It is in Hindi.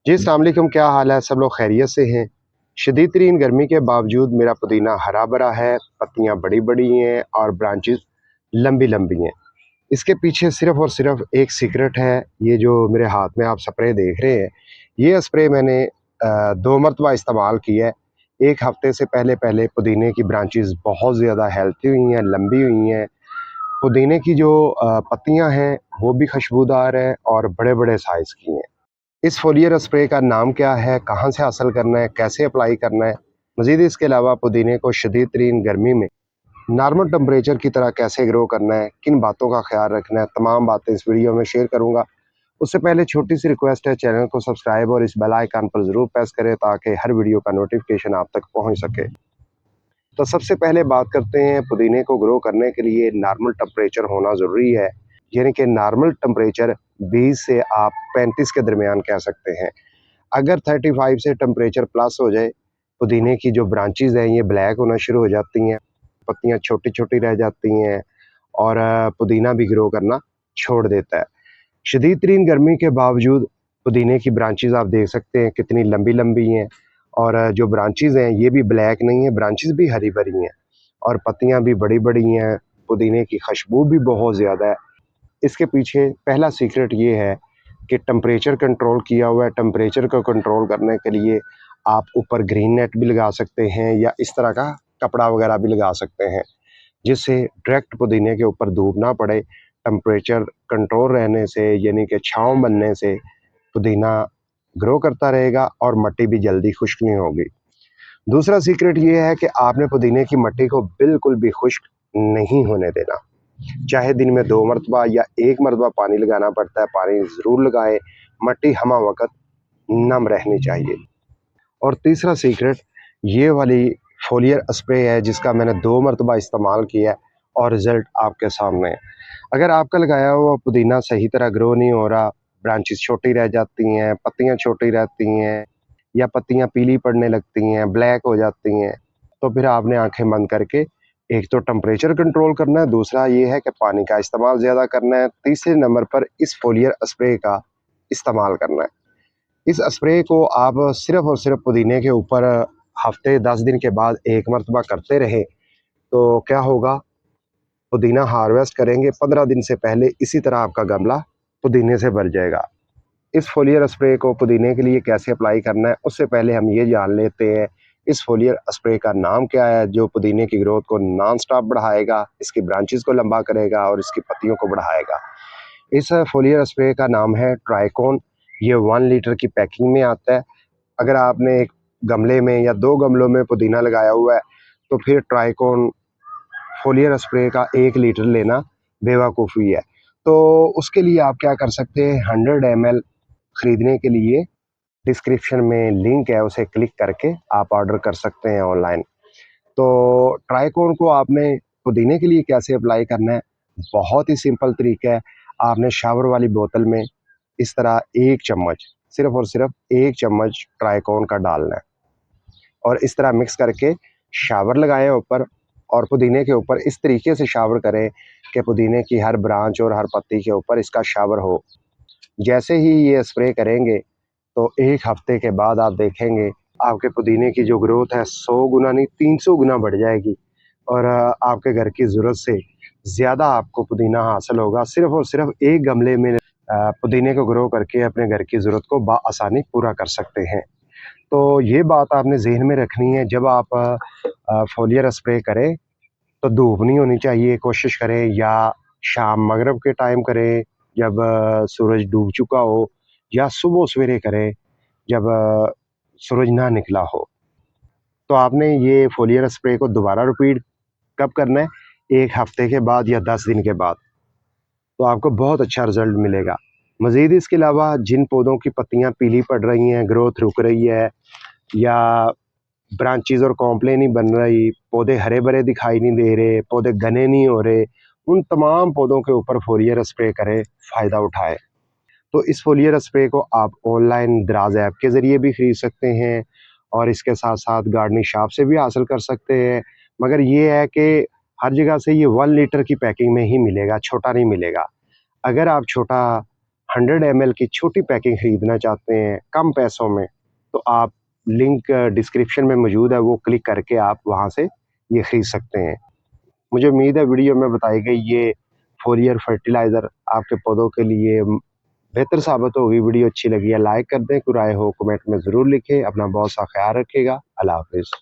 जी, अस्सलाम वालेकुम, क्या हाल है? सब लोग खैरियत से हैं? शदीद तरीन गर्मी के बावजूद मेरा पुदीना हरा-भरा है, पत्तियाँ बड़ी-बड़ी हैं और ब्रांचेज़ लंबी-लंबी हैं। इसके पीछे सिर्फ़ और सिर्फ़ एक सीक्रेट है, ये जो मेरे हाथ में आप स्प्रे देख रहे हैं, ये स्प्रे मैंने 2 मरतबा इस्तेमाल किया है। 1 हफ़्ते से पहले-पहले पुदीने की ब्रांचेज़ बहुत ज़्यादा हेल्थी हुई हैं, लंबी हुई हैं। पुदीने की जो पत्तियाँ हैं, वो भी खुशबूदार हैं और बड़े-बड़े साइज़ की हैं। इस फ़ोलियर स्प्रे का नाम क्या है? कहाँ से हासिल करना है? कैसे अप्लाई करना है? मज़ीद इसके अलावा पुदीने को शदीद तरीन गर्मी में नॉर्मल टेम्परेचर की तरह कैसे ग्रो करना है? किन बातों का ख़्याल रखना है? तमाम बातें इस वीडियो में शेयर करूँगा। उससे पहले छोटी-सी रिक्वेस्ट है, चैनल को सब्सक्राइब और इस बेल आइकन पर ज़रूर प्रेस करें ताकि हर वीडियो का नोटिफ़िकेशन आप तक पहुँच सके। तो सबसे पहले बात करते हैं, पुदीने को ग्रो करने के लिए नॉर्मल टेम्परेचर होना ज़रूरी है। यानी कि नॉर्मल टेम्परेचर 20 से आप 35 के दरमियान कह सकते हैं। अगर 35 से टेम्परेचर प्लस हो जाए, पुदीने की जो ब्रांचेज़ हैं ये ब्लैक होना शुरू हो जाती हैं, पत्तियाँ छोटी-छोटी रह जाती हैं और पुदीना भी ग्रो करना छोड़ देता है। शदीद तरीन गर्मी के बावजूद पुदीने की ब्रांचेज़ आप देख सकते हैं कितनी लंबी-लंबी हैं और जो ब्रांचेज़ हैं ये भी ब्लैक नहीं है, ब्रांचेज़ भी हरी-भरी हैं और पत्तियाँ भी बड़ी-बड़ी हैं, पुदीने की खुशबू भी बहुत ज़्यादा है। इसके पीछे पहला सीक्रेट ये है कि टेम्परेचर कंट्रोल किया हुआ है। टेम्परेचर को कंट्रोल करने के लिए आप ऊपर ग्रीन नेट भी लगा सकते हैं या इस तरह का कपड़ा वगैरह भी लगा सकते हैं, जिससे डायरेक्ट पुदीने के ऊपर धूप ना पड़े। टेम्परेचर कंट्रोल रहने से यानी कि छाँव बनने से पुदीना ग्रो करता रहेगा और मिट्टी भी जल्दी खुश्क नहीं होगी। दूसरा सीक्रेट ये है कि आपने पुदीने की मिट्टी को बिल्कुल भी खुश्क नहीं होने देना। चाहे दिन में 2 मरतबा या 1 मरतबा पानी लगाना पड़ता है, पानी ज़रूर लगाएँ, मिट्टी हमा वक़्त नम रहनी चाहिए। और तीसरा सीक्रेट ये वाली फ़ोलियर स्प्रे है जिसका मैंने 2 मरतबा इस्तेमाल किया है और रिज़ल्ट आपके सामने है। अगर आपका लगाया हुआ पुदीना सही तरह ग्रो नहीं हो रहा, ब्रांचेज़ छोटी रह जाती हैं, पत्तियाँ छोटी रहती हैं या पत्तियाँ पीली पड़ने लगती हैं, ब्लैक हो जाती हैं, तो फिर आपने आँखें बंद करके एक तो टेम्परेचर कंट्रोल करना है, दूसरा ये है कि पानी का इस्तेमाल ज़्यादा करना है, तीसरे नंबर पर इस फ़ोलियर स्प्रे का इस्तेमाल करना है। इस स्प्रे को आप सिर्फ़ और सिर्फ़ पुदीने के ऊपर हफ़्ते 10 दिन के बाद 1 मरतबा करते रहें, तो क्या होगा, पुदीना हार्वेस्ट करेंगे 15 दिन से पहले इसी तरह आपका गमला पुदीने से भर जाएगा। इस फ़ोलियर स्प्रे को पुदीने के लिए कैसे अप्लाई करना है, उससे पहले हम ये जान लेते हैं, इस फ़ोलियर स्प्रे का नाम क्या है, जो पुदीने की ग्रोथ को नॉन स्टॉप बढ़ाएगा, इसकी ब्रांचेज़ को लंबा करेगा और इसकी पत्तियों को बढ़ाएगा। इस फ़ोलियर स्प्रे का नाम है ट्राइकोन, ये 1 लीटर की पैकिंग में आता है। अगर आपने 1 गमले में या 2 गमलों में पुदीना लगाया हुआ है, तो फिर ट्राइकोन फ़ोलियर स्प्रे का 1 लीटर लेना बेवकूफ़ी है। तो उसके लिए आप क्या कर सकते हैं, 100 ml खरीदने के लिए डिस्क्रिप्शन में लिंक है, उसे क्लिक करके आप ऑर्डर कर सकते हैं ऑनलाइन। तो ट्राइकोन को आपने पुदीने के लिए कैसे अप्लाई करना है, बहुत ही सिंपल तरीका है। आपने शावर वाली बोतल में इस तरह 1 चम्मच, सिर्फ़ और सिर्फ़ 1 चम्मच ट्राइकोन का डालना है और इस तरह मिक्स करके शावर लगाएँ ऊपर और पुदीने के ऊपर इस तरीके से शावर करें कि पुदीने की हर ब्रांच और हर पत्ती के ऊपर इसका शावर हो। जैसे ही ये स्प्रे करेंगे तो 1 हफ्ते के बाद आप देखेंगे आपके पुदीने की जो ग्रोथ है 100 गुना नहीं 300 गुना बढ़ जाएगी और आपके घर की ज़रूरत से ज़्यादा आपको पुदीना हासिल होगा। सिर्फ़ और सिर्फ़ एक गमले में पुदीने को ग्रो करके अपने घर की ज़रूरत को बआसानी पूरा कर सकते हैं। तो ये बात आपने ज़हन में रखनी है, जब आप फ़ोलियर स्प्रे करें तो धूप नहीं होनी चाहिए, कोशिश करें या शाम मगरिब के टाइम करें जब सूरज डूब चुका हो या सुबह सवेरे करें जब सूरज ना निकला हो। तो आपने ये फ़ोलियर स्प्रे को दोबारा रिपीट कब करना है? 1 हफ्ते के बाद या 10 दिन के बाद, तो आपको बहुत अच्छा रिज़ल्ट मिलेगा। मज़ीद इसके अलावा जिन पौधों की पत्तियाँ पीली पड़ रही हैं, ग्रोथ रुक रही है या ब्रांचेज़ और कॉम्प्लेन नहीं बन रही, पौधे हरे-भरे दिखाई नहीं दे रहे, पौधे घने नहीं हो रहे, उन तमाम पौधों के ऊपर फ़ोलियर स्प्रे करें, फ़ायदा उठाएँ। तो इस फ़ोलियर स्प्रे को आप ऑनलाइन दराज़ ऐप के ज़रिए भी खरीद सकते हैं और इसके साथ-साथ गार्डनिंग शॉप से भी हासिल कर सकते हैं। मगर ये है कि हर जगह से ये 1 लीटर की पैकिंग में ही मिलेगा, छोटा नहीं मिलेगा। अगर आप छोटा 100 ml की छोटी पैकिंग ख़रीदना चाहते हैं कम पैसों में, तो आप लिंक डिस्क्रिप्शन में मौजूद है, वो क्लिक करके आप वहाँ से ये ख़रीद सकते हैं। मुझे उम्मीद है वीडियो में बताई गई ये फोलियर फर्टिलाइज़र आपके पौधों के लिए बेहतर साबित होगी। वीडियो अच्छी लगी है लाइक कर दें, कोई राय हो कमेंट में ज़रूर लिखें। अपना बहुत सा ख्याल रखिएगा। अल्लाह हाफ़िज़।